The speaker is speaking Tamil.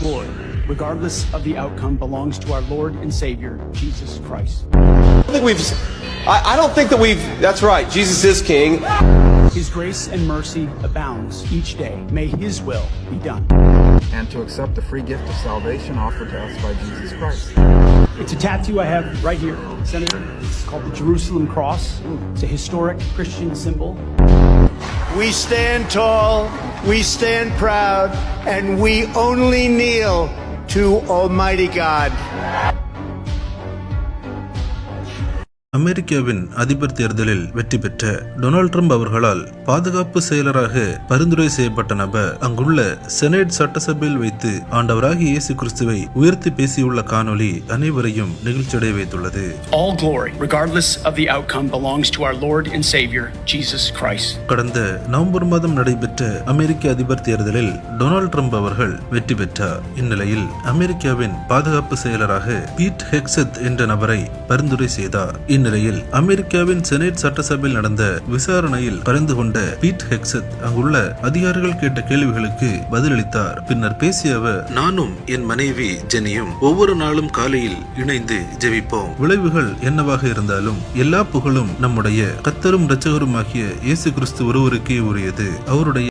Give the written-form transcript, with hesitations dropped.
glory, regardless of the outcome, belongs to our Lord and Savior, Jesus Christ. I don't think that we've, that's right, Jesus is King. His grace and mercy abounds each day. May His will be done. And to accept the free gift of salvation offered to us by Jesus Christ. It's a tattoo I have right here, Senator. It's called the Jerusalem Cross. It's a historic Christian symbol. We stand tall, we stand proud, and we only kneel to Almighty God. அமெரிக்காவின் அதிபர் தேர்தலில் வெற்றி பெற்ற டொனால்ட் ட்ரம்ப் அவர்களால் பாதுகாப்பு செயலராக பரிந்துரை செய்யப்பட்ட நபர் அங்குள்ள செனட் சட்டசபையில் வைத்து ஆண்டவராகிய இயேசு கிறிஸ்துவை உயர்த்தி பேசியுள்ள காணொளி அனைவரையும் நிகழ்ச்சியடைய வைத்துள்ளது. All glory, regardless of the outcome, belongs to our Lord and Savior, Jesus Christ. கடந்த நவம்பர் மாதம் நடைபெற்ற அமெரிக்க அதிபர் தேர்தலில் டொனால்ட் ட்ரம்ப் அவர்கள் வெற்றி பெற்றார். இந்நிலையில் அமெரிக்காவின் பாதுகாப்பு செயலராக பீட் ஹெக்ஸத் என்ற நபரை பரிந்துரை செய்தார். இந்நிலையில் அமெரிக்காவின் செனட் சட்டசபையில் நடந்த விசாரணையில் கலந்து கொண்ட பீட் ஹெக்ஸத் அங்குள்ள அதிகாரிகள் கேட்ட கேள்விகளுக்கு பதிலளித்தார். பின்னர் பேசிய அவர், நானும் என் மனைவி ஜெனியும் ஒவ்வொரு நாளும் காலையில் இணைந்து ஜெபிப்போம். விளைவுகள் என்னவாக இருந்தாலும் எல்லா புகழும் நம்முடைய கர்த்தரும் இரட்சகருமாகிய இயேசு கிறிஸ்து ஒருவருக்கே உரியது. அவருடைய